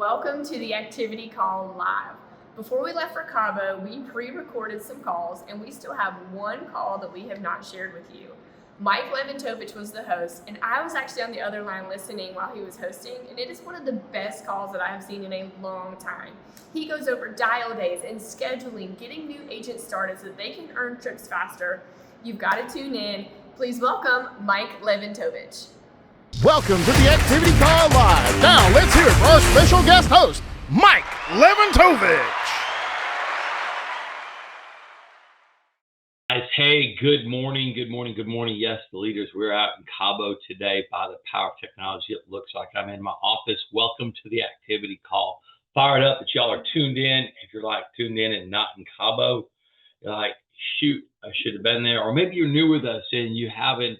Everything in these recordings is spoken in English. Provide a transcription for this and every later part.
Welcome to the Activity Call Live. Before we left for Cabo, we pre-recorded some calls, and we still have one call that we have not shared with you. Mike Lewantowicz was the host, and I was actually on the other line listening while he was hosting, and it is one of the best calls that I have seen in a long time. He goes over dial days and scheduling, getting new agents started so that they can earn trips faster. You've got to tune in. Please welcome Mike Lewantowicz. Welcome to the Activity Call Live. Now let's hear it for our special guest host, Mike Lewantowicz. Guys, hey, good morning. Yes, the leaders, we're out in Cabo today by the power of technology. It looks like I'm in my office. Welcome to the Activity Call. Fired up that y'all are tuned in. If you're like tuned in and not in Cabo, you're like, shoot, I should have been there. Or maybe you're new with us and you haven't,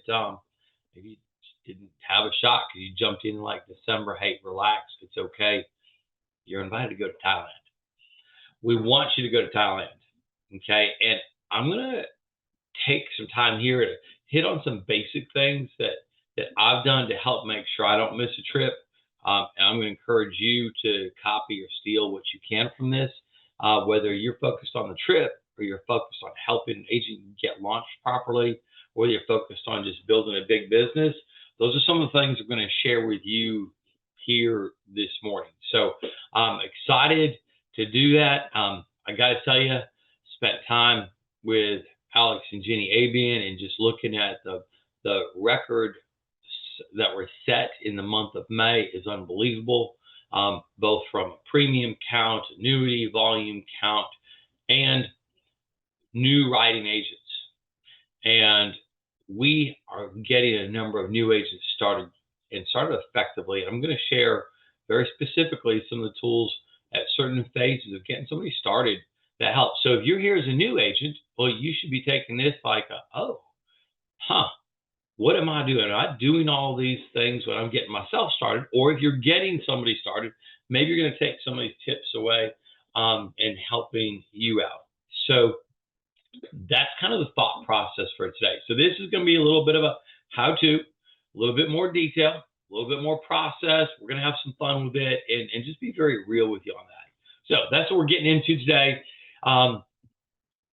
maybe you didn't have a shot because you jumped in like December. Hey, relax. It's okay. You're invited to go to Thailand. We want you to go to Thailand. Okay. And I'm going to take some time here to hit on some basic things that I've done to help make sure I don't miss a trip. And I'm going to encourage you to copy or steal what you can from this, whether you're focused on the trip or you're focused on helping an agent get launched properly, or you're focused on just building a big business. Those are some of the things I'm going to share with you here this morning. So I'm excited to do that. I got to tell you, spent time with Alex and Jenny Abian and just looking at the record that were set in the month of May is unbelievable, both from a premium count, annuity volume count, and new writing agents. And we are getting a number of new agents started effectively. I'm going to share very specifically some of the tools at certain phases of getting somebody started that helps. So if you're here as a new agent, well, you should be taking this like, what am I doing? Am I doing all these things when I'm getting myself started? Or if you're getting somebody started, maybe you're going to take some of these tips away and helping you out. So that's kind of the thought process for today. So this is going to be a little bit of a how-to, a little bit more detail, a little bit more process. We're going to have some fun with it and just be very real with you on that. So that's what we're getting into today.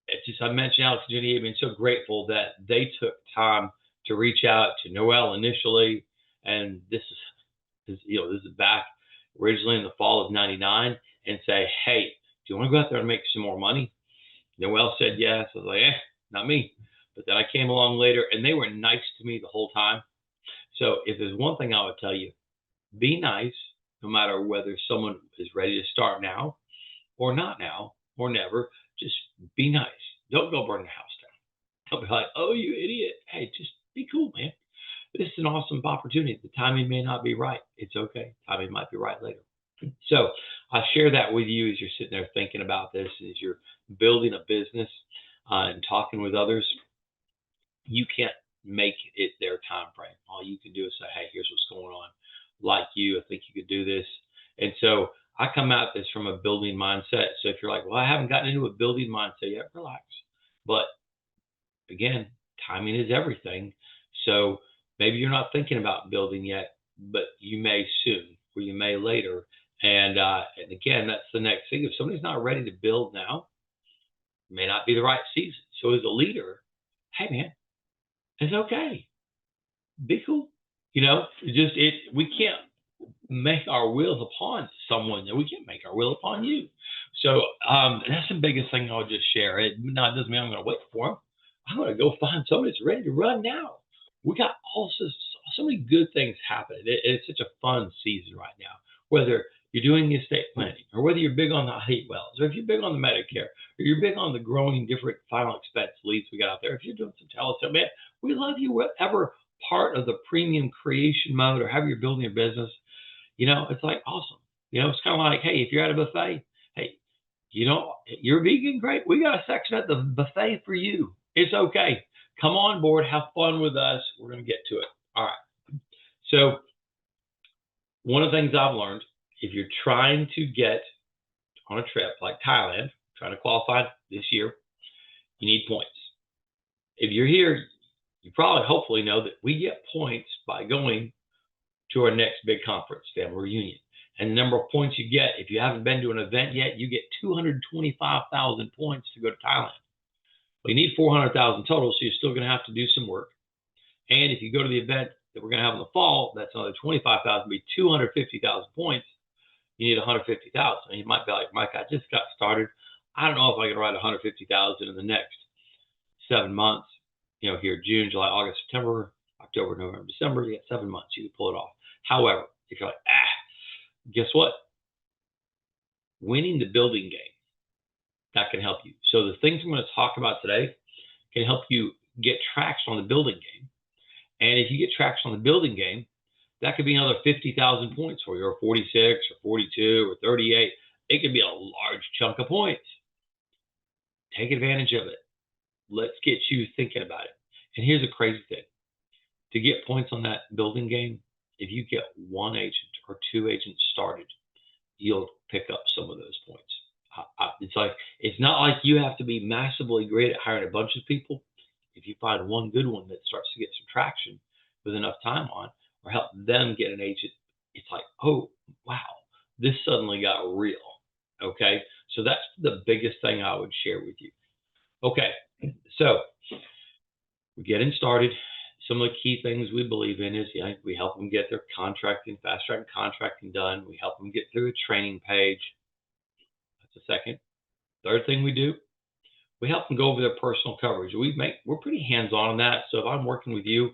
It's just, I mentioned Alex and Jenny have been so grateful that they took time to reach out to Noel initially. And this is back originally in the fall of '99 and say, hey, do you want to go out there and make some more money? Noel said yes. I was like, not me. But then I came along later and they were nice to me the whole time. So if there's one thing I would tell you, be nice no matter whether someone is ready to start now or not now or never. Just be nice. Don't go burn the house down. Don't be like, oh, you idiot. Hey, just be cool, man. This is an awesome opportunity. The timing may not be right. It's okay. Timing might be right later. So I share that with you as you're sitting there thinking about this, as you're building a business and talking with others. You can't make it their time frame. All you can do is say, hey, here's what's going on. Like you, I think you could do this. And so I come at this from a building mindset. So if you're like, well, I haven't gotten into a building mindset yet, relax. But again, timing is everything. So maybe you're not thinking about building yet, but you may soon, or you may later. And again, that's the next thing. If somebody's not ready to build now, it may not be the right season. So as a leader, hey man, it's okay. Be cool. We can't make our wills upon someone, and we can't make our will upon you. So that's the biggest thing I'll just share. It doesn't mean I'm going to wait for them. I'm going to go find somebody that's ready to run now. We got so many good things happening. It's such a fun season right now, whether you're doing the estate planning, or whether you're big on the heat wells, or if you're big on the Medicare, or you're big on the growing different final expense leads we got out there. If you're doing some telesale, man, we love you. Whatever part of the premium creation mode, or however you're building your business, it's like awesome. It's kind of like, hey, if you're at a buffet, hey, you're vegan, great. We got a section at the buffet for you. It's okay. Come on board, have fun with us. We're going to get to it. All right. So one of the things I've learned, if you're trying to get on a trip like Thailand, trying to qualify this year, you need points. If you're here, you probably hopefully know that we get points by going to our next big conference, family reunion. And the number of points you get, if you haven't been to an event yet, you get 225,000 points to go to Thailand. Well, you need 400,000 total, so you're still going to have to do some work. And if you go to the event that we're going to have in the fall, that's another 25,000, be 250,000 points. You need 150,000. And you might be like, Mike, I just got started. I don't know if I can write 150,000 in the next 7 months. You know, here, June, July, August, September, October, November, December, you got 7 months. You can pull it off. However, if you're like, guess what? Winning the building game, that can help you. So the things I'm going to talk about today can help you get traction on the building game. And if you get traction on the building game, that could be another 50,000 points for you, or 46, or 42, or 38. It could be a large chunk of points. Take advantage of it. Let's get you thinking about it. And here's a crazy thing. To get points on that building game, if you get one agent or two agents started, you'll pick up some of those points. It's not like you have to be massively great at hiring a bunch of people. If you find one good one that starts to get some traction with enough time on, or help them get an agent, it's like, oh, wow, this suddenly got real. Okay, so that's the biggest thing I would share with you. Okay, so we're getting started. Some of the key things we believe in is, we help them get their contracting, fast track contracting done. We help them get through a training page. That's the second. Third thing we do, we help them go over their personal coverage. We're pretty hands-on that. So if I'm working with you,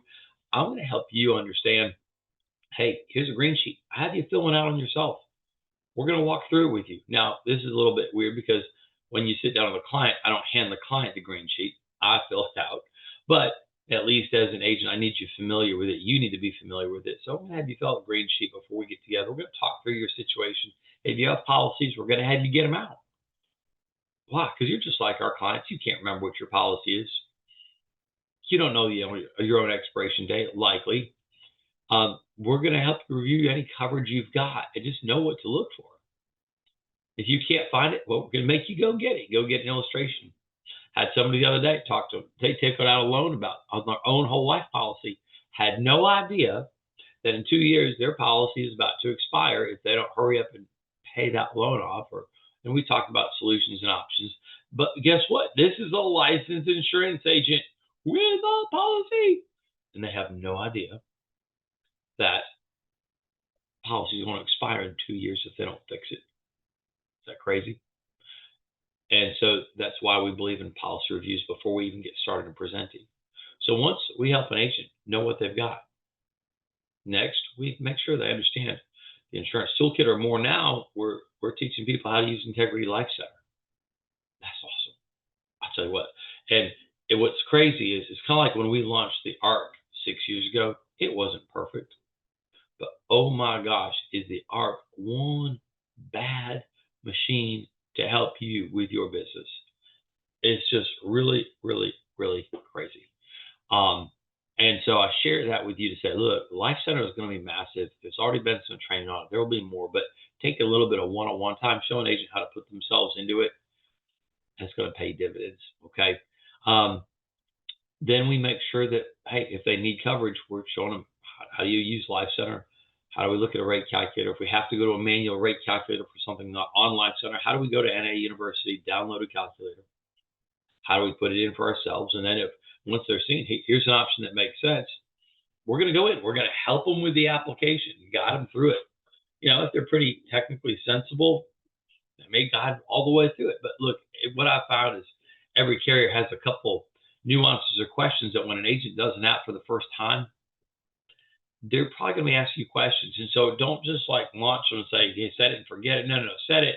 I'm going to help you understand, hey, here's a green sheet. I have you fill it out on yourself. We're going to walk through it with you. Now, this is a little bit weird because when you sit down with a client, I don't hand the client the green sheet. I fill it out. But at least as an agent, I need you familiar with it. You need to be familiar with it. So I'm going to have you fill out a green sheet before we get together. We're going to talk through your situation. If you have policies, we're going to have you get them out. Why? Because you're just like our clients. You can't remember what your policy is. You don't know your own expiration date, likely. We're going to help you review any coverage you've got and just know what to look for. If you can't find it, well, we're going to make you go get it. Go get an illustration. Had somebody the other day talk to them. They took out a loan on their own whole life policy. Had no idea that in 2 years their policy is about to expire if they don't hurry up and pay that loan off. And we talked about solutions and options. But guess what? This is a licensed insurance agent with a policy. And they have no idea that policies won't expire in 2 years if they don't fix it. Is that crazy? And so that's why we believe in policy reviews before we even get started in presenting. So once we help an agent know what they've got, next we make sure they understand the insurance toolkit, or more now, we're teaching people how to use Integrity Life Center. That's awesome. I'll tell you what. And what's crazy is it's kind of like when we launched the ARC 6 years ago. It wasn't perfect, but oh my gosh, is the ARC one bad machine to help you with your business. It's just really, really, really crazy. And so I share that with you to say, look, Life Center is going to be massive. There's already been some training on it. There will be more, but take a little bit of one-on-one time, show an agent how to put themselves into it. That's going to pay dividends, okay? Then we make sure that, hey, if they need coverage, we're showing them how you use Life Center. How do we look at a rate calculator? If we have to go to a manual rate calculator for something not on Life Center, how do we go to NA University, download a calculator? How do we put it in for ourselves? And then once they're seeing, hey, here's an option that makes sense, we're going to go in. We're going to help them with the application, guide them through it. If they're pretty technically sensible, they may guide all the way through it. But look, what I found is every carrier has a couple nuances or questions that when an agent does an app for the first time, they're probably going to be asking you questions. And so don't just like launch them and say, hey, set it and forget it. No, set it.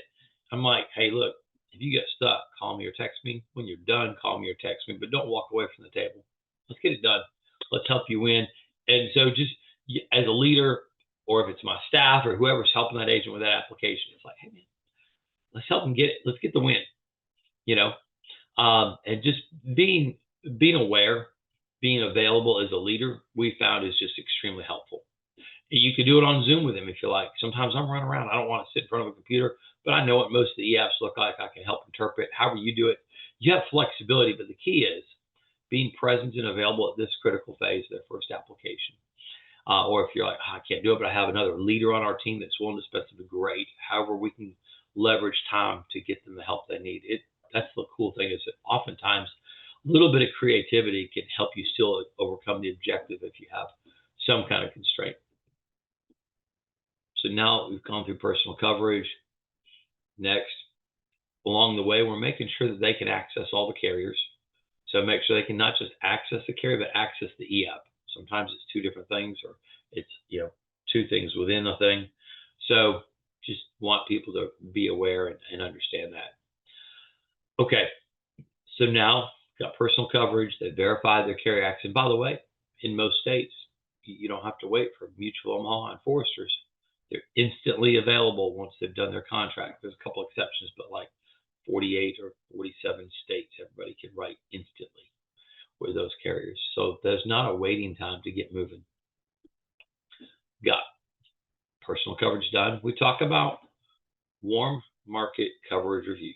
I'm like, hey, look, if you get stuck, call me or text me. When you're done, call me or text me, but don't walk away from the table. Let's get it done. Let's help you win. And so just as a leader, or if it's my staff or whoever's helping that agent with that application, it's like, hey, man, let's help them get it. Let's get the win, and just being aware, being available as a leader, we found is just extremely helpful. You could do it on Zoom with them if you like. Sometimes I'm running around. I don't want to sit in front of a computer, but I know what most of the e-apps look like. I can help interpret. However you do it, you have flexibility, but the key is being present and available at this critical phase of their first application. or if you're like, I can't do it, but I have another leader on our team that's willing to spend some, great. However, we can leverage time to get them the help they need. That's the cool thing, is that oftentimes a little bit of creativity can help you still overcome the objective if you have some kind of constraint. So now we've gone through personal coverage. Next, along the way, we're making sure that they can access all the carriers. So make sure they can not just access the carrier, but access the e-app. Sometimes it's two different things, or it's, two things within a thing. So just want people to be aware and understand that. Okay, so now got personal coverage. They verify their carrier access. And by the way, in most states, you don't have to wait for Mutual, Omaha, and Foresters. They're instantly available once they've done their contract. There's a couple exceptions, but like 48 or 47 states, everybody can write instantly with those carriers. So there's not a waiting time to get moving. Got personal coverage done. We talk about warm market coverage reviews.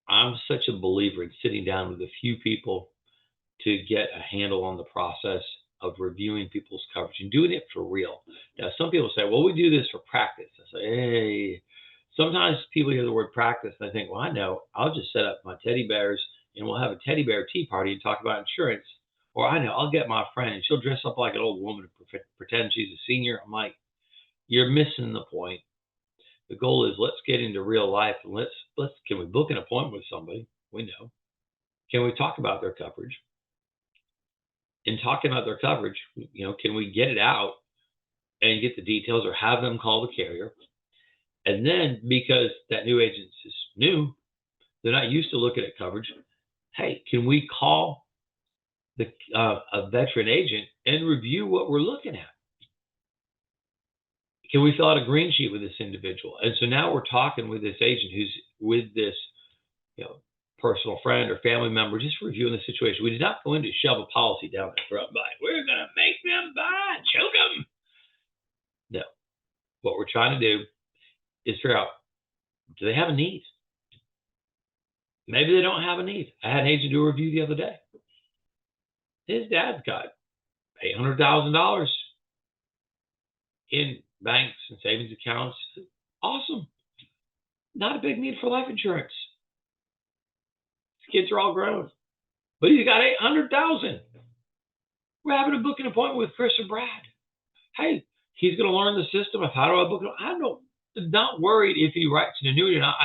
I'm such a believer in sitting down with a few people to get a handle on the process of reviewing people's coverage and doing it for real. Now, some people say, well, we do this for practice. I say, hey, sometimes people hear the word practice and they think, well, I know, I'll just set up my teddy bears and we'll have a teddy bear tea party and talk about insurance. Or I know, I'll get my friend and she'll dress up like an old woman and pretend she's a senior. I'm like, you're missing the point. The goal is, let's get into real life and let's can we book an appointment with somebody we know? Can we talk about their coverage? In talking about their coverage, can we get it out and get the details, or have them call the carrier? And then, because that new agent is new, they're not used to looking at coverage. Hey, can we call a veteran agent and review what we're looking at? Can we fill out a green sheet with this individual? And so now we're talking with this agent who's with this, personal friend or family member, just reviewing the situation. We did not go in to shove a policy down their throat by, we're going to make them buy, choke them. No. What we're trying to do is figure out, do they have a need? Maybe they don't have a need. I had an agent do a review the other day. His dad's got $800,000 in banks and savings accounts. Awesome. Not a big need for life insurance. His kids are all grown, but he's got $800,000. We're having to book an appointment with Chris or Brad. Hey, he's going to learn the system of how do I book it. I'm not worried if he writes an annuity or not.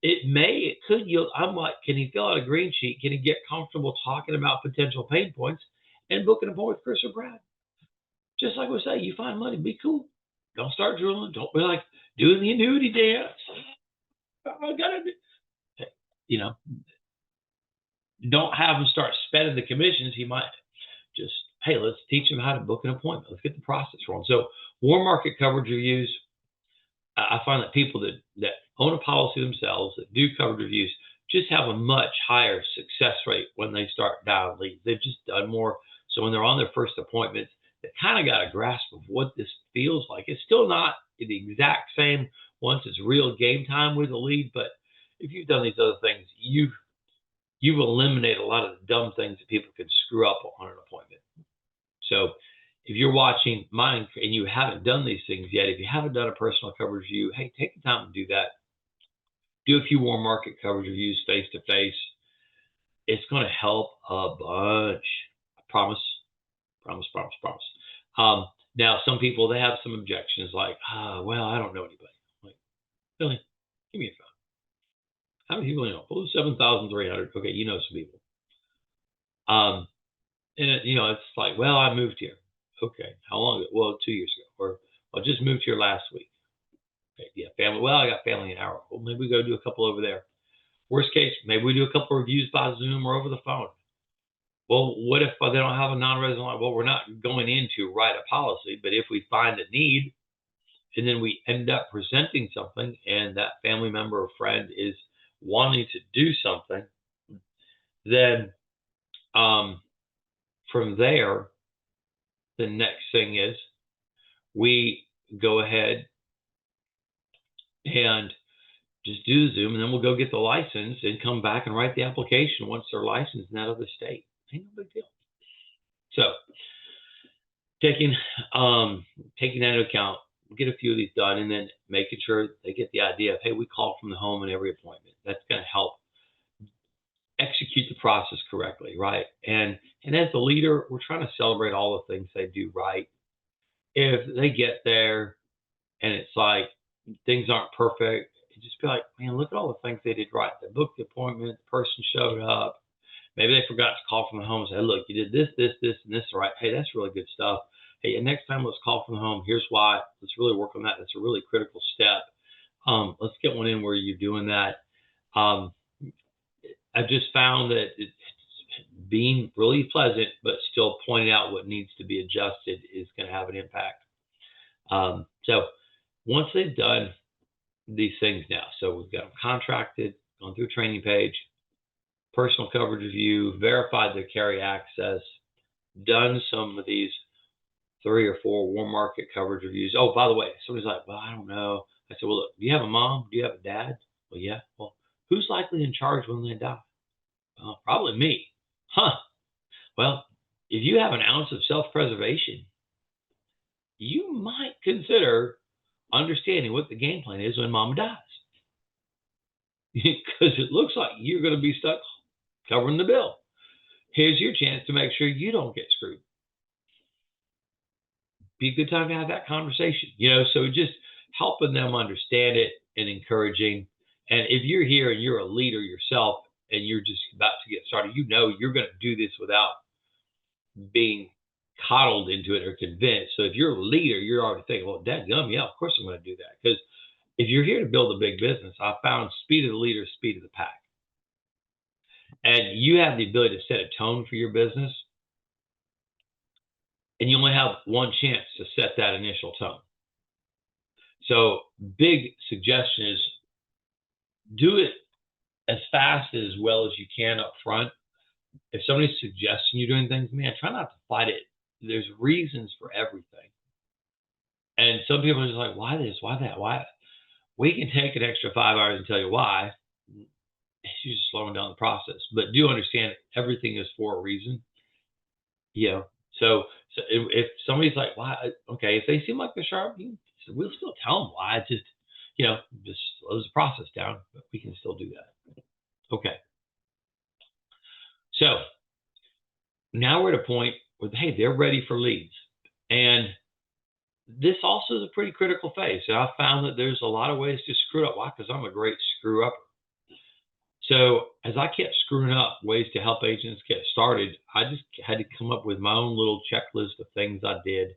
It could yield. I'm like, can he fill out a green sheet? Can he get comfortable talking about potential pain points and book an appointment with Chris or Brad? Just like we say, you find money, be cool. Don't start drooling. Don't be like doing the annuity dance. I gotta do. Don't have him start spending the commissions. He might just, hey, let's teach him how to book an appointment. Let's get the process rolling. So warm market coverage reviews. I find that people that own a policy themselves, that do coverage reviews, just have a much higher success rate when they start dialing leads. They've just done more. So when they're on their first appointments, they kind of got a grasp of what this feels like. It's still not the exact same once it's real game time with a lead, but if you've done these other things, you've eliminated a lot of the dumb things that people can screw up on an appointment. So if you're watching mine and you haven't done these things yet, if you haven't done a personal coverage review, hey, take the time to do that. Do a few warm market coverage reviews face-to-face. It's going to help a bunch. I promise. Now, some people, they have some objections like, well, I don't know anybody. I'm like, really? Give me a phone. How many people you know? Well, 7,300. Okay, you know some people. And it's like, well, I moved here. Okay, how long ago? Well, 2 years ago. Or I just moved here last week. Okay, yeah, family. Well, I got family in an hour. Well, maybe we go do a couple over there. Worst case, maybe we do a couple of reviews by Zoom or over the phone. Well, what if they don't have a non-resident line? Well, we're not going in to write a policy, but if we find a need and then we end up presenting something and that family member or friend is wanting to do something, then from there, the next thing is we go ahead and just do the Zoom, and then we'll go get the license and come back and write the application once they're licensed in that other state. Ain't no big deal. So taking taking that into account, get a few of these done, and then making sure they get the idea of, hey, we call from the home in every appointment. That's going to help execute the process correctly, right? And as the leader, we're trying to celebrate all the things they do right. If they get there and it's like things aren't perfect, just be like, man, look at all the things they did right. They booked the appointment, the person showed up. Maybe they forgot to call from the home and say, look, you did this, this, this, and this right. Hey, that's really good stuff. Hey, and next time let's call from the home. Here's why. Let's really work on that. That's a really critical step. Let's get one in where you're doing that. I've just found that it's being really pleasant, but still pointing out what needs to be adjusted is going to have an impact. So once they've done these things now, so we've got them contracted, gone through a training page, personal coverage review, verified their carry access, done some of these 3 or 4 warm market coverage reviews. Oh, by the way, somebody's like, well, I don't know. I said, well, look, do you have a mom? Do you have a dad? Well, yeah. Well, who's likely in charge when they die? Well, probably me. Huh. Well, if you have an ounce of self-preservation, you might consider understanding what the game plan is when mom dies. Because it looks like you're going to be stuck covering the bill. Here's your chance to make sure you don't get screwed. Be a good time to have that conversation, so just helping them understand it and encouraging. And if you're here and you're a leader yourself and you're just about to get started, you're going to do this without being coddled into it or convinced. So if you're a leader, you're already thinking, well, dadgum, yeah, of course I'm going to do that. Because if you're here to build a big business, I found speed of the leader, speed of the pack. And you have the ability to set a tone for your business. And you only have one chance to set that initial tone. So big suggestion is do it as fast as well as you can up front. If somebody's suggesting you're doing things, man, try not to fight it. There's reasons for everything. And some people are just like, why this? Why that? Why? We can take an extra 5 hours and tell you why. It's just slowing down the process. But do understand everything is for a reason. So if somebody's like, why? Okay, if they seem like they're sharp, we'll still tell them why. It's just, just slows the process down, but we can still do that. Okay. So now we're at a point where, hey, they're ready for leads. And this also is a pretty critical phase. And I found that there's a lot of ways to screw it up. Why? Because I'm a great screw upper. So as I kept screwing up ways to help agents get started, I just had to come up with my own little checklist of things I did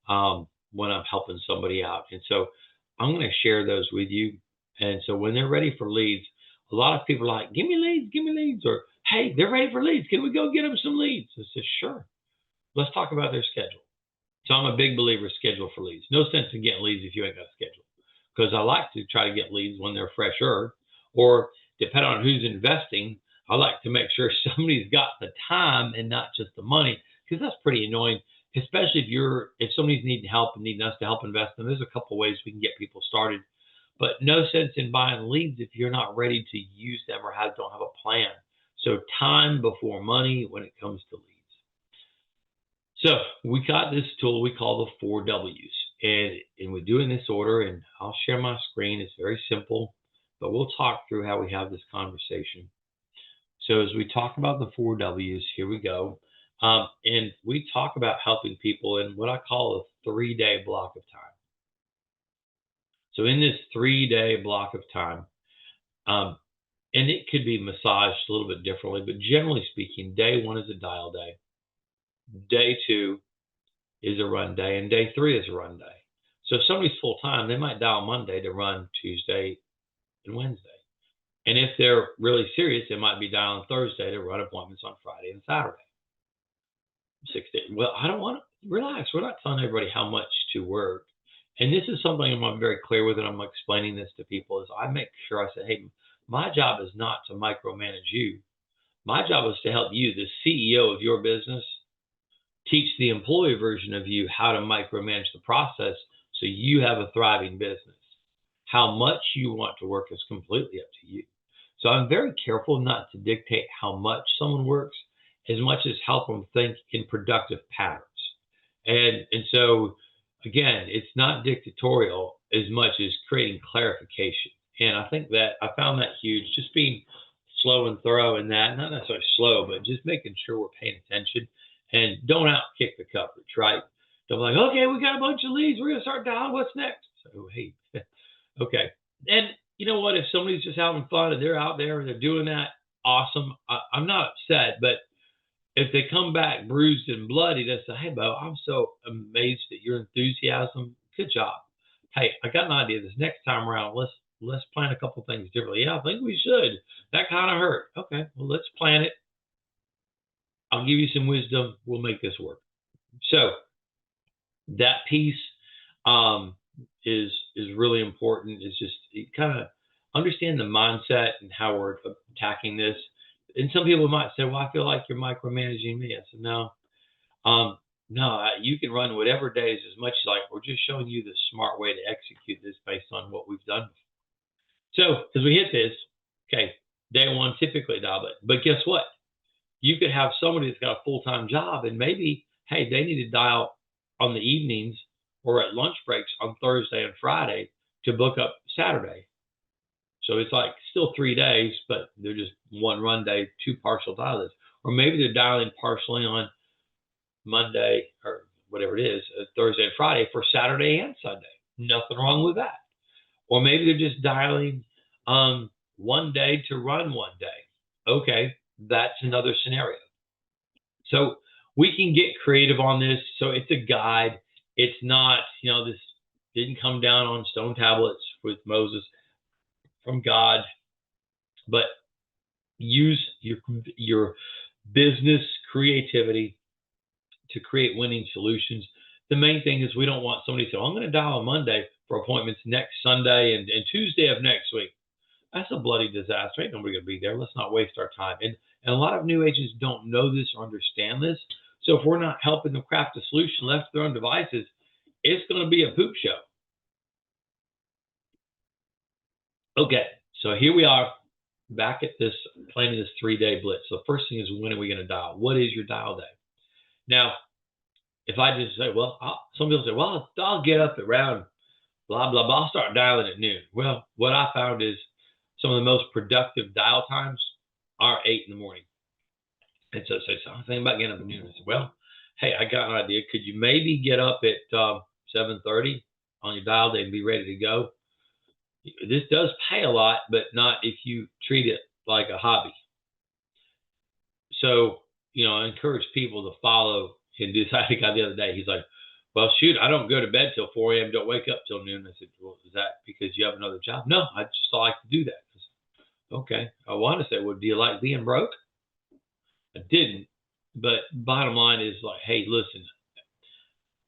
when I'm helping somebody out. And so I'm going to share those with you. And so when they're ready for leads, a lot of people are like, give me leads, or hey, they're ready for leads. Can we go get them some leads? I said, sure. Let's talk about their schedule. So I'm a big believer in schedule for leads. No sense in getting leads if you ain't got a schedule. Because I like to try to get leads when they're fresher, or depending on who's investing, I like to make sure somebody's got the time and not just the money, because that's pretty annoying, especially if somebody's needing help and needing us to help invest them. There's a couple ways we can get people started, but no sense in buying leads if you're not ready to use them or don't have a plan. So time before money when it comes to leads. So we got this tool we call the 4 W's, and we do in this order, and I'll share my screen. It's very simple, but we'll talk through how we have this conversation. So as we talk about the 4 W's, here we go. And we talk about helping people in what I call a 3-day block of time. So in this 3-day block of time, and it could be massaged a little bit differently, but generally speaking, day 1 is a dial day. Day 2 is a run day, and day 3 is a run day. So if somebody's full time, they might dial Monday to run Tuesday and Wednesday. And if they're really serious, they might be dialing Thursday to run appointments on Friday and Saturday. 6 days. Well, I don't want to relax. We're not telling everybody how much to work. And this is something I'm very clear with, and I'm explaining this to people, is I make sure I say, hey, my job is not to micromanage you. My job is to help you, the CEO of your business, teach the employee version of you how to micromanage the process so you have a thriving business. How much you want to work is completely up to you. So I'm very careful not to dictate how much someone works as much as help them think in productive patterns. And so again, it's not dictatorial as much as creating clarification. And I think that I found that huge, just being slow and thorough in that, not necessarily slow, but just making sure we're paying attention and don't outkick the coverage, right? Don't be like, okay, we got a bunch of leads. We're going to start dialing. What's next? So, hey, okay. And you know what? If somebody's just having fun and they're out there and they're doing that, awesome. I'm not upset, but if they come back bruised and bloody, they say, hey, Bo, I'm so amazed at your enthusiasm. Good job. Hey, I got an idea. This next time around, let's plan a couple things differently. Yeah, I think we should. That kind of hurt. Okay, well, let's plan it. I'll give you some wisdom. We'll make this work. So that piece is really important. It's just kind of understand the mindset and how we're attacking this. And some people might say, well, I feel like you're micromanaging me. I said, no. No, you can run whatever days as much as like. We're just showing you the smart way to execute this based on what we've done. So as we hit this, okay, day one, typically dial it. But guess what? You could have somebody that's got a full-time job and maybe, hey, they need to dial on the evenings or at lunch breaks on Thursday and Friday to book up Saturday. So it's like still 3 days, but they're just one run day, two partial dials. Or maybe they're dialing partially on Monday or whatever it is, Thursday and Friday for Saturday and Sunday. Nothing wrong with that. Or maybe they're just dialing one day to run one day. Okay, that's another scenario. So we can get creative on this. So it's a guide. It's not, this didn't come down on stone tablets with Moses from God, but use your business creativity to create winning solutions. The main thing is we don't want somebody to say, I'm going to dial on Monday for appointments next Sunday and Tuesday of next week. That's a bloody disaster. Ain't nobody going to be there. Let's not waste our time. And a lot of new agents don't know this or understand this. So if we're not helping them craft a solution left to their own devices, it's going to be a poop show. Okay, so here we are back at this, planning this 3-day blitz. So the first thing is, when are we going to dial? What is your dial day? Now, if I just say, well, some people say, well, I'll get up around blah, blah, blah. I'll start dialing at noon. Well, what I found is some of the most productive dial times are 8 in the morning. And so say something about getting up at noon. I said, well, hey, I got an idea. Could you maybe get up at 7:30 on your dial day and be ready to go? This does pay a lot, but not if you treat it like a hobby. So, I encourage people to follow and do. I think the other day, he's like, well, shoot, I don't go to bed till 4 a.m. Don't wake up till noon. I said, well, is that because you have another job? No, I just like to do that. I said, okay. I want to say, well, do you like being broke? I didn't. But bottom line is like, hey, listen,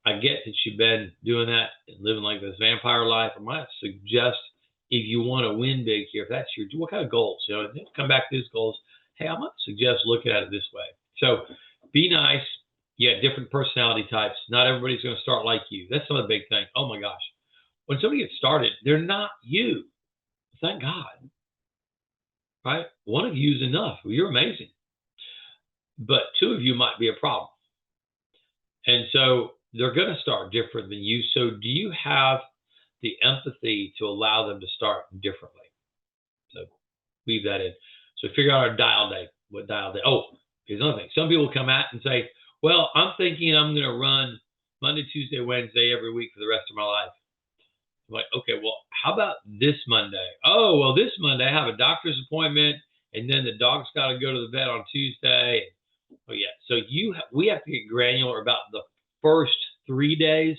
I get that you've been doing that and living like this vampire life. I might suggest, if you want to win big here, if that's what kind of goals, come back to these goals. Hey, I might suggest looking at it this way. So be nice. You got different personality types. Not everybody's going to start like you. That's another big thing. Oh my gosh. When somebody gets started, they're not you. Thank God. Right? One of you is enough. Well, you're amazing. But two of you might be a problem. And so they're going to start different than you. So do you have the empathy to allow them to start differently? So leave that in. So figure out our dial day. What dial day? Oh, here's another thing. Some people come out and say, well, I'm thinking I'm going to run Monday, Tuesday, Wednesday every week for the rest of my life. I'm like, okay, well, how about this Monday? Oh, well, this Monday I have a doctor's appointment, and then the dog's got to go to the vet on Tuesday. Oh, yeah. So we have to get granular about the first 3 days.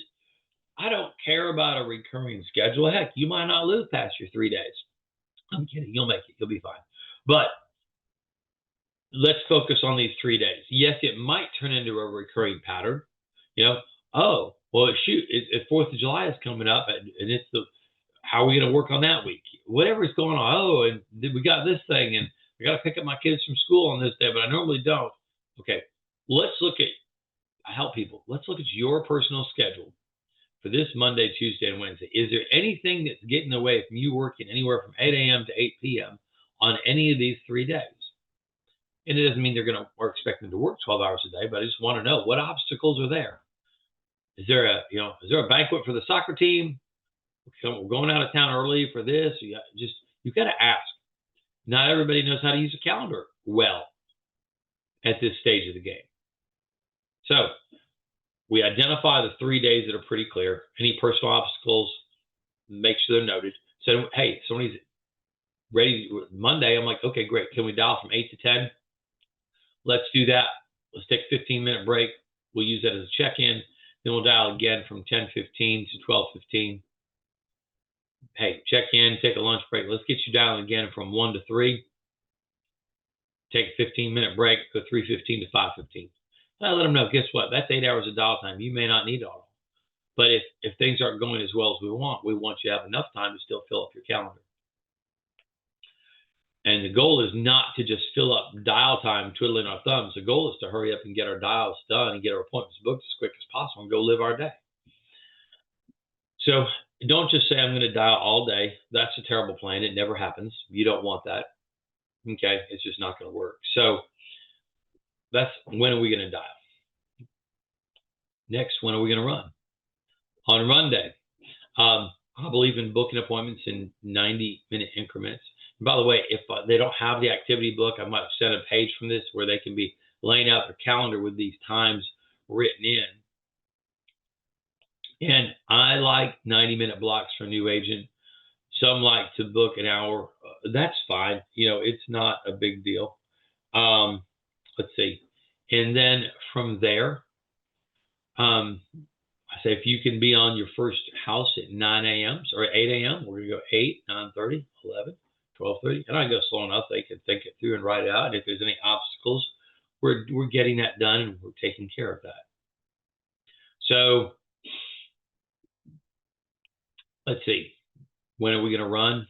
I don't care about a recurring schedule. Heck, you might not live past your 3 days. I'm kidding. You'll make it. You'll be fine. But let's focus on these 3 days. Yes, it might turn into a recurring pattern. Oh, well, shoot, 4th of July is coming up, and it's how are we going to work on that week? Whatever's going on. Oh, and we got this thing, and we got to pick up my kids from school on this day, but I normally don't. Okay, I help people. Let's look at your personal schedule for this Monday, Tuesday, and Wednesday. Is there anything that's getting in the way from you working anywhere from 8 a.m. to 8 p.m. on any of these 3 days? And it doesn't mean we're expecting to work 12 hours a day, but I just want to know what obstacles are there. Is there a banquet for the soccer team? We're going out of town early for this. You got to ask. Not everybody knows how to use a calendar well at this stage of the game. So we identify the 3 days that are pretty clear. Any personal obstacles, make sure they're noted. So, hey, somebody's ready Monday. I'm like, okay, great. Can we dial from 8 to 10? Let's do that. Let's take a 15-minute break. We'll use that as a check-in. Then we'll dial again from 10:15 to 12:15. Hey, check in, take a lunch break. Let's get you dialing again from 1 to 3. Take a 15-minute break, go 3:15 to 5:15. I let them know, guess what? That's 8 hours of dial time. You may not need all. But if things aren't going as well as we want you to have enough time to still fill up your calendar. And the goal is not to just fill up dial time twiddling our thumbs. The goal is to hurry up and get our dials done and get our appointments booked as quick as possible and go live our day. So don't just say, I'm going to dial all day. That's a terrible plan. It never happens. You don't want that. Okay. It's just not going to work. So that's when are we going to dial? Next, when are we going to run? On run day. I believe in booking appointments in 90-minute increments. And by the way, if they don't have the activity book, I might have sent a page from this where they can be laying out their calendar with these times written in. And I like 90-minute blocks for a new agent. Some like to book an hour. That's fine. It's not a big deal. Let's see. And then from there, I say if you can be on your first house at 9 a.m. or 8 a.m., we're going to go 8, 9:30, 11, 12:30. And I go slow enough they can think it through and write it out. And if there's any obstacles, we're getting that done and we're taking care of that. So let's see. When are we going to run?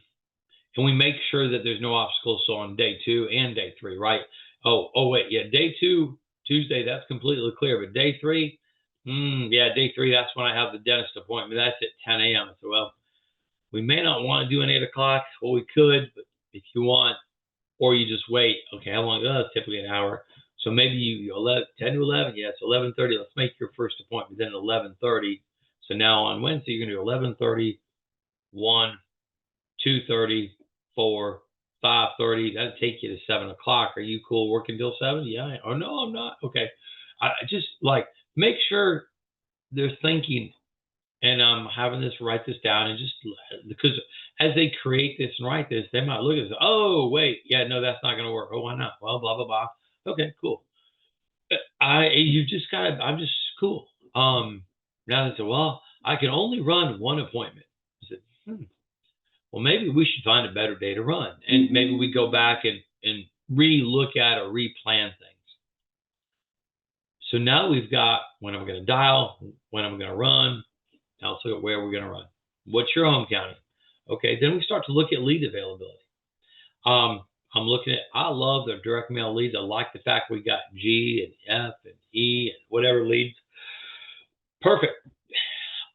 And we make sure that there's no obstacles. So on day 2 and day 3, right? Oh, wait. Yeah, day 2, Tuesday, that's completely clear. But day 3, day 3, that's when I have the dentist appointment. That's at 10 a.m. I said, well, we may not want to do an 8 o'clock. Well, we could, but if you want, or you just wait. Okay, how long? It's typically an hour. So maybe you 10 to 11. Yes, 11:30. Let's make your first appointment then 11:30. So now on Wednesday, you're going to do 11:30, 1, 2:30, 4, 5:30. That'll take you to 7 o'clock. Are you cool working till 7? Yeah. Oh, no, I'm not. Okay. I just make sure they're thinking, and I'm having this write this down, and just because as they create this and write this, they might look at this. Oh, wait. Yeah, no, that's not going to work. Oh, why not? Well, blah, blah, blah. Okay, cool. I'm just cool. Now they say, well, I can only run one appointment. I said, well, maybe we should find a better day to run. And maybe we go back and re-look at or replan things. So now we've got when I'm going to dial, when I'm going to run. Now let's look at where we're going to run. What's your home county? Okay, then we start to look at lead availability. I love the direct mail leads. I like the fact we got G and F and E and whatever leads. Perfect.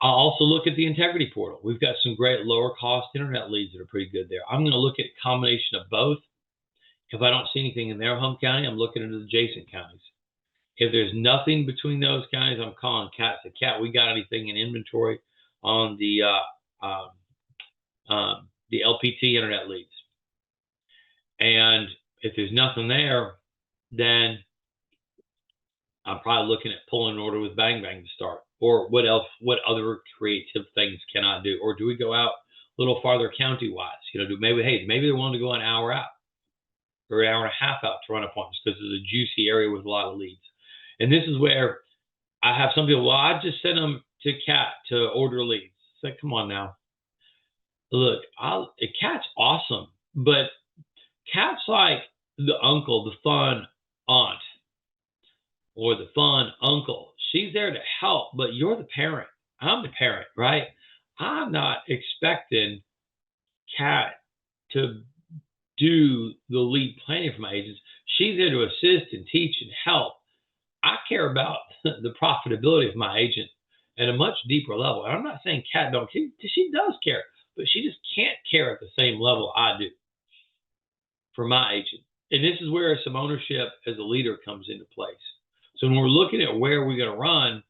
I'll also look at the integrity portal. We've got some great lower cost internet leads that are pretty good there. I'm going to look at a combination of both. If I don't see anything in their home county, I'm looking into the adjacent counties. If there's nothing between those counties, I'm calling Cat. Say, Cat, we got anything in inventory on the LPT internet leads? And if there's nothing there, then I'm probably looking at pulling an order with Bang Bang to start. Or what else? What other creative things can I do? Or do we go out a little farther county-wise? Maybe they're willing to go an hour out or an hour and a half out to run appointments because it's a juicy area with a lot of leads. And this is where I have some people, well, I just sent them to Cat to order leads. It's like, come on now. Look, Cat's awesome, but Cat's like the uncle, the fun aunt, or the fun uncle. She's there to help, but you're the parent. I'm the parent, right? I'm not expecting Cat to do the lead planning for my agents. She's there to assist and teach and help. I care about the profitability of my agent at a much deeper level. And I'm not saying Cat don't care. She does care, but she just can't care at the same level I do for my agent. And this is where some ownership as a leader comes into place. So when we're looking at where we're going to run,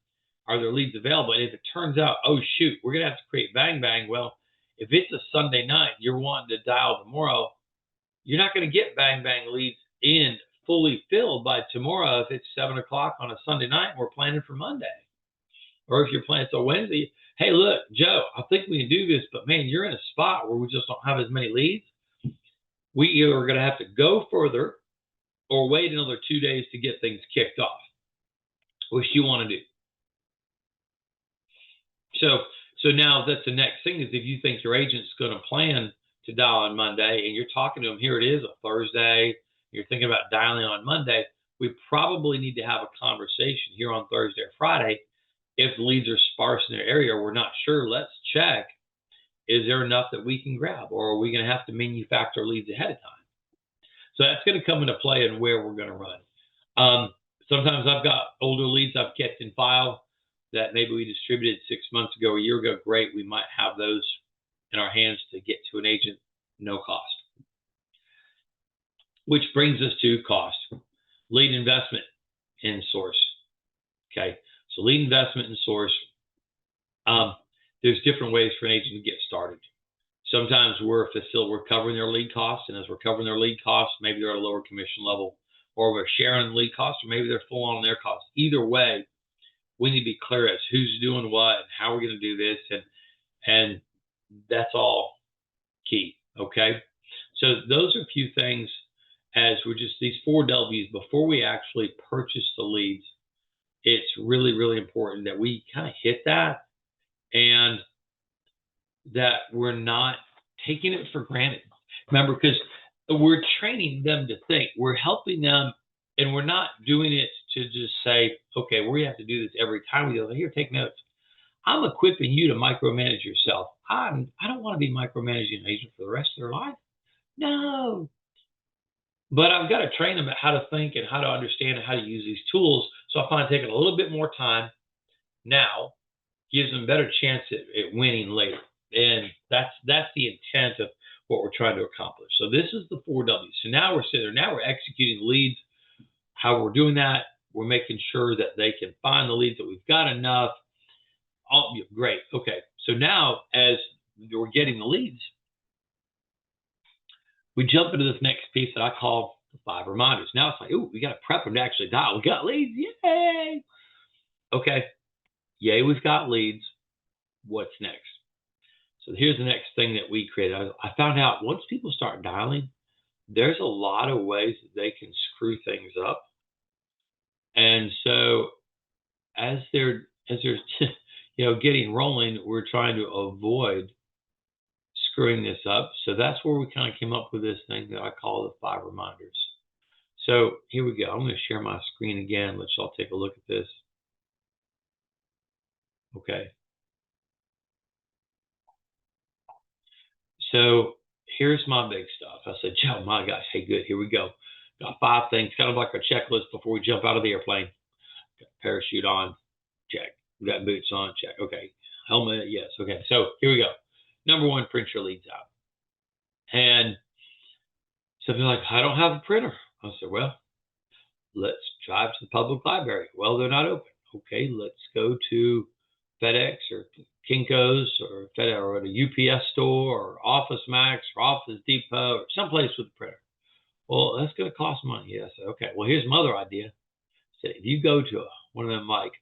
are there leads available? And if it turns out, oh shoot, we're gonna have to create Bang Bang. Well, if it's a Sunday night, you're wanting to dial tomorrow, you're not going to get Bang Bang leads in fully filled by tomorrow if it's 7 o'clock on a Sunday night and we're planning for Monday. Or if you're planning till Wednesday, hey, look, Joe, I think we can do this, but man, you're in a spot where we just don't have as many leads. We either are going to have to go further or wait another 2 days to get things kicked off. Which you want to do. So now that's the next thing is if you think your agent's going to plan to dial on Monday and you're talking to them, here it is, a Thursday, you're thinking about dialing on Monday, we probably need to have a conversation here on Thursday or Friday. If the leads are sparse in their area, we're not sure, let's check. Is there enough that we can grab, or are we going to have to manufacture leads ahead of time? So that's going to come into play in where we're going to run. Sometimes I've got older leads I've kept in file that maybe we distributed 6 months ago, a year ago. Great. We might have those in our hands to get to an agent, no cost. Which brings us to cost. Lead investment in source. Okay. So lead investment in source. There's different ways for an agent to get started. Sometimes we're covering their lead costs, and as we're covering their lead costs, maybe they're at a lower commission level, or we're sharing the lead costs, or maybe they're full on their costs. Either way, we need to be clear as who's doing what and how we're going to do this, and that's all key. Okay, so those are a few things as we're just these 4 W's before we actually purchase the leads. It's really, really important that we kind of hit that and that we're not taking it for granted. Remember, because we're training them to think, we're helping them, and we're not doing it to just say, okay, we have to do this every time we go, here, take notes. I'm equipping you to micromanage yourself. I don't want to be micromanaging an agent for the rest of their life. No. But I've got to train them at how to think and how to understand and how to use these tools. So I find taking a little bit more time now gives them a better chance at winning later. And that's the intent of what we're trying to accomplish. So this is the 4 W's. So now we're sitting there, now we're executing leads. How we're doing that, we're making sure that they can find the leads, that we've got enough. Oh, great. Okay. So now as we're getting the leads, we jump into this next piece that I call the 5 reminders. Now it's like, ooh, we got to prep them to actually dial. We got leads. Yay. Okay. Yay, we've got leads. What's next? So here's the next thing that we created. I found out once people start dialing, there's a lot of ways that they can screw things up. And so as they're getting rolling, we're trying to avoid screwing this up. So that's where we kind of came up with this thing that I call the 5 reminders. So here we go. I'm going to share my screen again. Let y'all take a look at this. Okay. So here's my big stuff. I said, Joe, my gosh, hey, good. Here we go. Got 5 things, kind of like our checklist before we jump out of the airplane. Got parachute on, check. We got boots on, check. Okay. Helmet, yes. Okay. So here we go. Number 1, print your leads out. And so they're like, I don't have a printer. I said, well, let's drive to the public library. Well, they're not open. Okay, let's go to FedEx or Kinko's or FedEx or at a UPS store or Office Max or Office Depot or someplace with a printer. Well, that's going to cost money. Yeah, I said, okay, well, here's my other idea. I said, if you go to one of them, like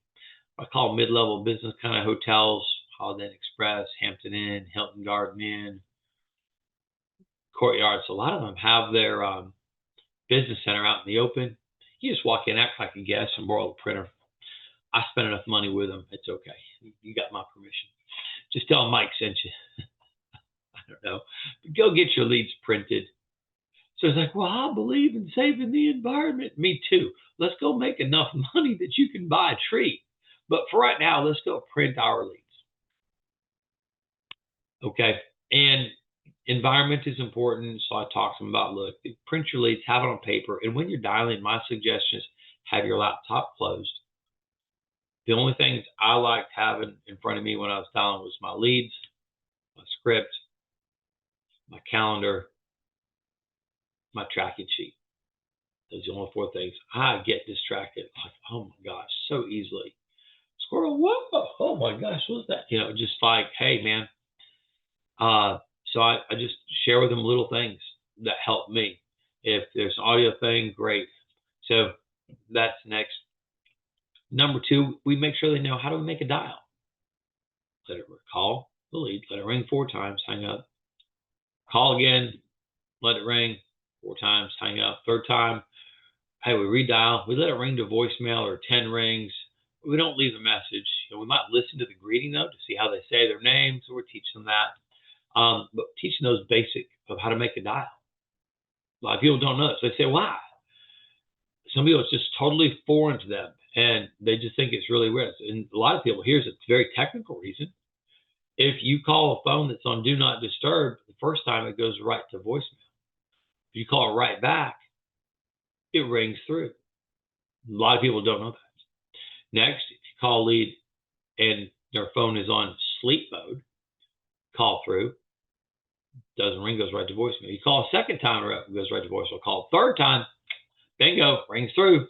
I call mid-level business kind of hotels, Holiday Inn Express, Hampton Inn, Hilton Garden Inn, Courtyard. So a lot of them have their business center out in the open. You just walk in, act like a guest, and borrow a printer. I spent enough money with them. It's okay. You got my permission. Just tell them Mike sent you. I don't know. But go get your leads printed. So it's like, well, I believe in saving the environment. Me too. Let's go make enough money that you can buy a tree. But for right now, let's go print our leads. Okay. And environment is important. So I talked to them about, look, print your leads, have it on paper. And when you're dialing, my suggestion is have your laptop closed. The only things I liked having in front of me when I was dialing was my leads, my script, my calendar, my tracking sheet. Those are the only 4 things. I get distracted, like, oh my gosh, so easily. squirrel, whoa, oh my gosh, what's that? Just like, hey, man. So I just share with them little things that help me. If there's an audio thing, great. So that's next. Number 2, we make sure they know, how do we make a dial? Let it call the lead, let it ring 4 times, hang up. Call again, let it ring 4 times, hang up. 3rd time, hey, we redial, we let it ring to voicemail or 10 rings. We don't leave a message. We might listen to the greeting though to see how they say their name, so we're teaching them that. But teaching those basic of how to make a dial. A lot of people don't know this. They say, why? Some people, it's just totally foreign to them, and they just think it's really weird. And a lot of people, here's a very technical reason. If you call a phone that's on Do Not Disturb, the first time it goes right to voicemail. If you call it right back, it rings through. A lot of people don't know that. Next, if you call lead and their phone is on sleep mode, call through, doesn't ring, goes right to voicemail. You call a second time, it goes right to voicemail. Call a 3rd time, bingo, rings through.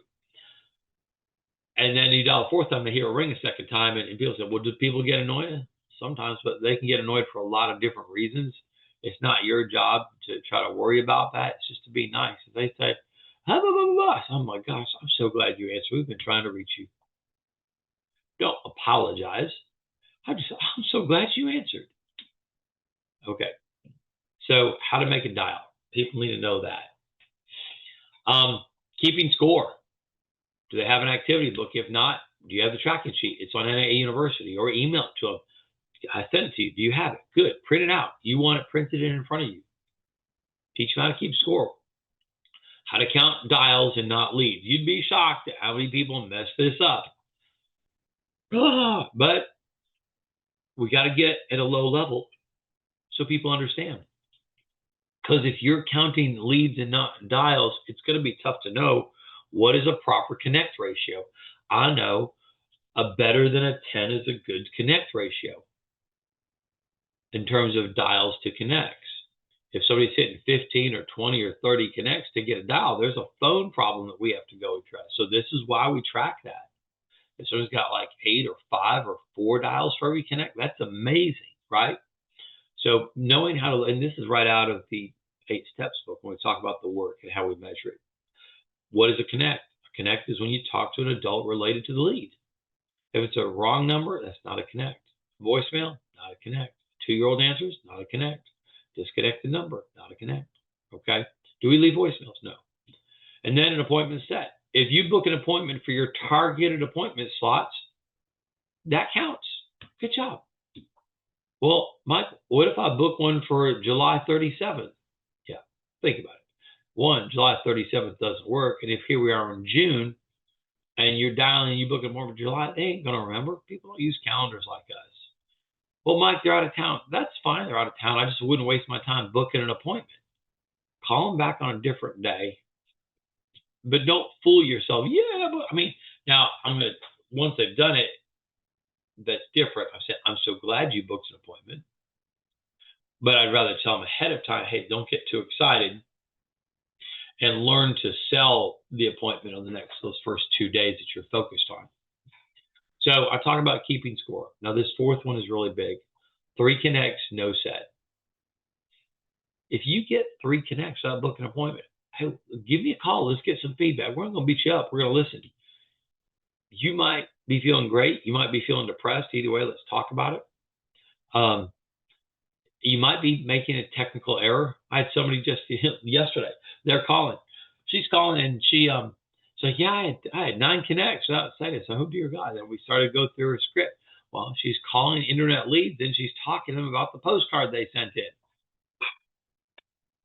And then you dial a 4th time, they hear a ring a 2nd time, and people say, well, do people get annoyed? Sometimes, but they can get annoyed for a lot of different reasons. It's not your job to try to worry about that. It's just to be nice. If they say, blah, blah, blah, blah, oh my gosh, I'm so glad you answered. We've been trying to reach you. Don't apologize. I'm so glad you answered. Okay. So how to make a dial. People need to know that. Keeping score. Do they have an activity book? If not, do you have the tracking sheet? It's on NAA University, or email it to them. I sent it to you. Do you have it? Good. Print it out. You want it printed in front of you. Teach them how to keep score. How to count dials and not leads. You'd be shocked at how many people mess this up. But we got to get at a low level so people understand. Because if you're counting leads and not dials, it's going to be tough to know what is a proper connect ratio. I know a better than a 10 is a good connect ratio in terms of dials to connects. If somebody's hitting 15 or 20 or 30 connects to get a dial, there's a phone problem that we have to go address. So this is why we track that. If someone's got like 8 or 5 or 4 dials for every connect, that's amazing, right? So knowing how to, and this is right out of the 8 Steps book when we talk about the work and how we measure it. What is a connect? A connect is when you talk to an adult related to the lead. If it's a wrong number, that's not a connect. Voicemail, not a connect. 2-year-old answers, not a connect. Disconnected number, not a connect. Okay? Do we leave voicemails? No. And then an appointment set. If you book an appointment for your targeted appointment slots, that counts. Good job. Well, Mike, what if I book one for July 37th? Yeah, think about it. One, July 37th doesn't work. And if here we are in June and you're dialing and you book a appointment for July, they ain't going to remember. People don't use calendars like us. Well, Mike, they're out of town. That's fine. They're out of town. I just wouldn't waste my time booking an appointment. Call them back on a different day. But don't fool yourself. Yeah, but I mean, now I'm going to, once they've done it, that's different. I said, I'm so glad you booked an appointment. But I'd rather tell them ahead of time, hey, don't get too excited, and learn to sell the appointment on those first 2 days that you're focused on. So I talk about keeping score. Now this 4th one is really big. 3 connects, no set. If you get 3 connects without booking an appointment, hey, give me a call. Let's get some feedback. We're not going to beat you up. We're going to listen. You might be feeling great. You might be feeling depressed. Either way, let's talk about it. You might be making a technical error. I had somebody just yesterday. They're calling. She's calling, and she said, yeah, I had 9 connects without saying. So, oh, dear God. And we started to go through her script. Well, she's calling internet leads, and she's talking to them about the postcard they sent in.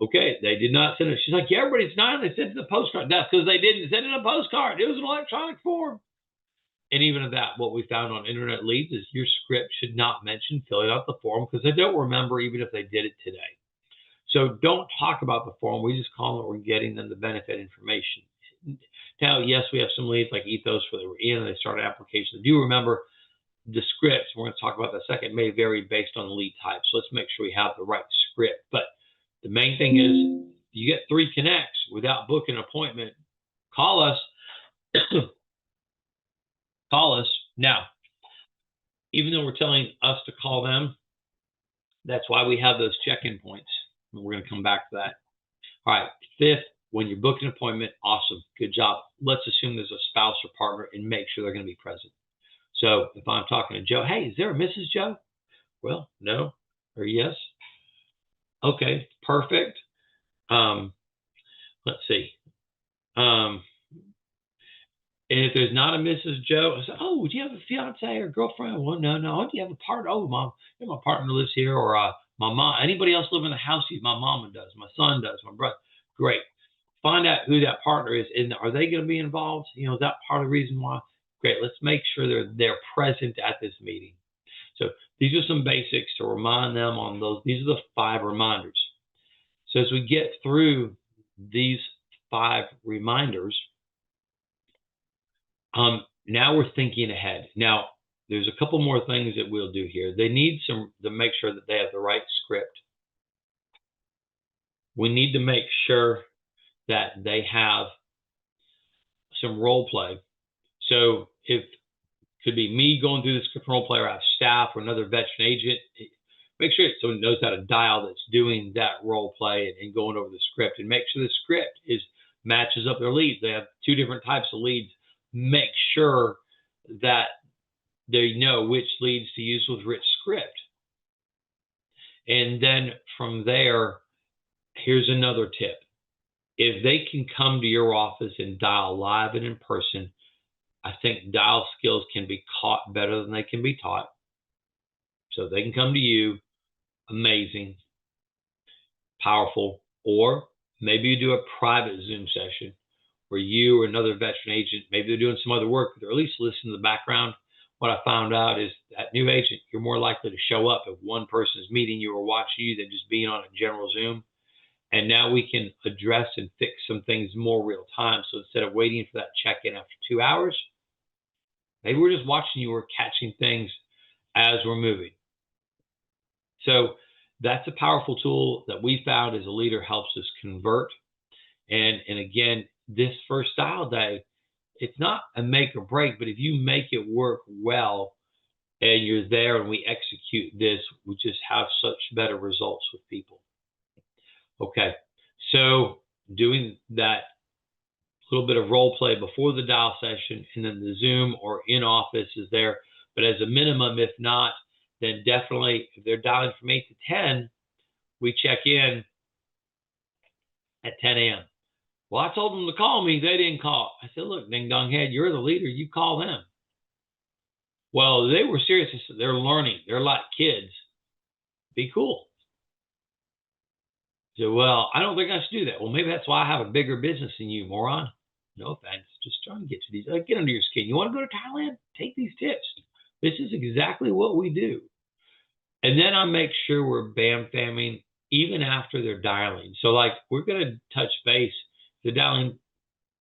Okay, they did not send it. She's like, yeah, everybody's 9. They sent the postcard. That's because they didn't send in a postcard. It was an electronic form. And even at that, what we found on internet leads is your script should not mention filling out the form because they don't remember even if they did it today. So don't talk about the form. We just call them, we're getting them the benefit information. Now, yes, we have some leads like Ethos where they were in and they started applications. Do remember the scripts, we're going to talk about that second, may vary based on the lead type. So let's make sure we have the right script. But the main thing is you get 3 connects without booking an appointment, call us. Call us. Now, even though we're telling us to call them, that's why we have those check-in points. And we're going to come back to that. All right. Fifth, when you book an appointment, awesome. Good job. Let's assume there's a spouse or partner and make sure they're going to be present. So if I'm talking to Joe, hey, is there a Mrs. Joe? Well, no or yes. Okay, perfect. Let's see. And if there's not a Mrs. Joe, I say, oh, do you have a fiance or girlfriend? Well, no. Oh, do you have a partner? Oh, mom, my partner lives here, or my mom. Anybody else live in the house? My mama does. My son does. My brother. Great. Find out who that partner is, and are they going to be involved? Is that part of the reason why? Great. Let's make sure they're present at this meeting. So these are some basics to remind them on those. These are the 5 reminders. So as we get through these 5 reminders, now we're thinking ahead. Now, there's a couple more things that we'll do here. They need to make sure that they have the right script. We need to make sure that they have some role play. So if it could be me going through the script role play, or I have staff or another veteran agent, make sure someone knows how to dial that's doing that role play and going over the script, and make sure the script matches up their leads. They have 2 different types of leads. Make sure that they know which leads to use with which script. And then from there, here's another tip. If they can come to your office and dial live and in person, I think dial skills can be caught better than they can be taught. So they can come to you, amazing, powerful, or maybe you do a private Zoom session where you or another veteran agent, maybe they're doing some other work, but they're at least listening to the background. What I found out is that new agent, you're more likely to show up if one person is meeting you or watching you than just being on a general Zoom. And now we can address and fix some things more real time. So instead of waiting for that check-in after 2 hours, maybe we're just watching you or catching things as we're moving. So that's a powerful tool that we found as a leader, helps us convert. And again, this first dial day, it's not a make or break, but if you make it work well and you're there and we execute this, we just have such better results with people. Okay, so doing that little bit of role play before the dial session, and then the Zoom or in office is there. But as a minimum, if not, then definitely if they're dialing from 8 to 10, we check in at 10 a.m. Well, I told them to call me. They didn't call. I said, look, ding dong head, you're the leader. You call them. Well, they were serious. They're learning. They're like kids. Be cool. So, well, I don't think I should do that. Well, maybe that's why I have a bigger business than you, moron. No offense. Just trying to get to these. Get under your skin. You want to go to Thailand? Take these tips. This is exactly what we do. And then I make sure we're bam-famming even after they're dialing. So, like, we're going to touch base. If they're dialing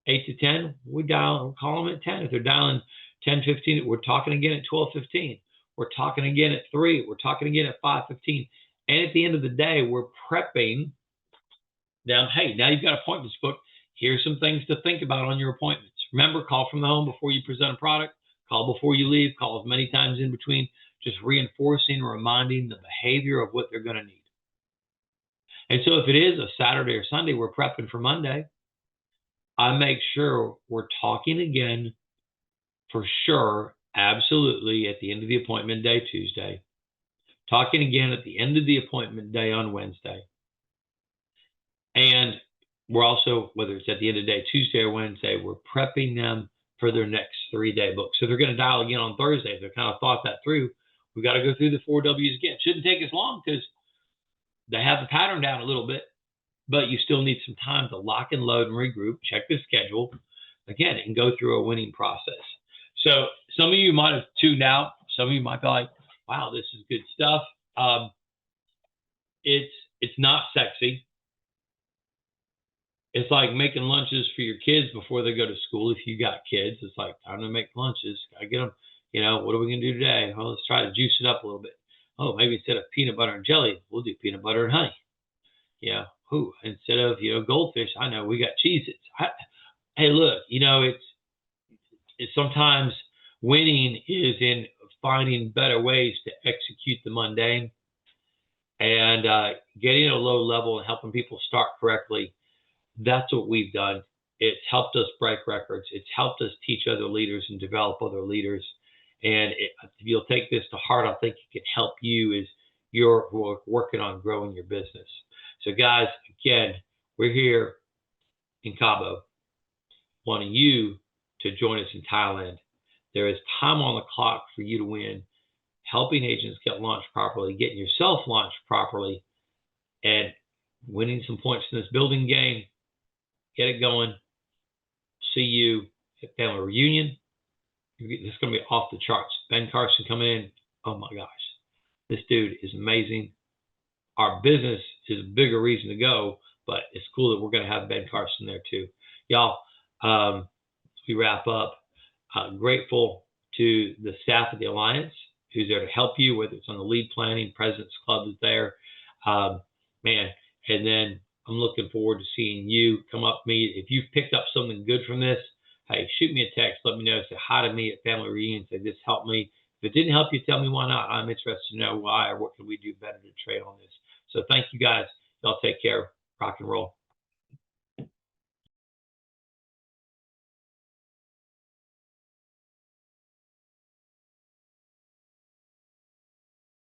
8 to 10, we call them at 10. If they're dialing 10:15, we're talking again at 12:15. We're talking again at 3. We're talking again at 5:15. And at the end of the day, we're prepping them. Hey, now you've got appointments booked. Here's some things to think about on your appointments. Remember, call from the home before you present a product. Call before you leave. Call as many times in between. Just reinforcing and reminding the behavior of what they're going to need. And so if it is a Saturday or Sunday, we're prepping for Monday. I make sure we're talking again for sure, absolutely, at the end of the appointment day, Tuesday. Talking again at the end of the appointment day on Wednesday. And we're also, whether it's at the end of the day, Tuesday or Wednesday, we're prepping them for their next 3-day book. So they're going to dial again on Thursday. If they've kind of thought that through, we got to go through the 4 W's again. It shouldn't take as long because they have the pattern down a little bit, but you still need some time to lock and load and regroup, check the schedule again, and go through a winning process. So some of you might have tuned out. Some of you might be like, wow, this is good stuff. It's not sexy. It's like making lunches for your kids before they go to school. If you got kids, it's like time to make lunches. Gotta get them, what are we going to do today? Well, let's try to juice it up a little bit. Oh, maybe instead of peanut butter and jelly, we'll do peanut butter and honey. Instead of, goldfish, I know we got Cheez-Its. Hey, look, it's sometimes winning is in finding better ways to execute the mundane and getting at a low level and helping people start correctly. That's what we've done. It's helped us break records. It's helped us teach other leaders and develop other leaders. And if you'll take this to heart, I think it can help you as you're working on growing your business. So guys, again, we're here in Cabo, wanting you to join us in Thailand. There is time on the clock for you to win, helping agents get launched properly, getting yourself launched properly, and winning some points in this building game. Get it going. See you at family reunion. This is going to be off the charts. Ben Carson coming in. Oh my gosh, this dude is amazing. Our business is a bigger reason to go, but it's cool that we're going to have Ben Carson there too. Y'all, as we wrap up, grateful to the staff of the Alliance who's there to help you, whether it's on the lead planning, President's Club is there. Man, and then I'm looking forward to seeing you come up to me. If you've picked up something good from this, hey, shoot me a text. Let me know. Say hi to me at Family Reunion. Say this helped me. If it didn't help you, tell me why not. I'm interested to know why or what can we do better to trade on this. So thank you guys. Y'all take care. Rock and roll.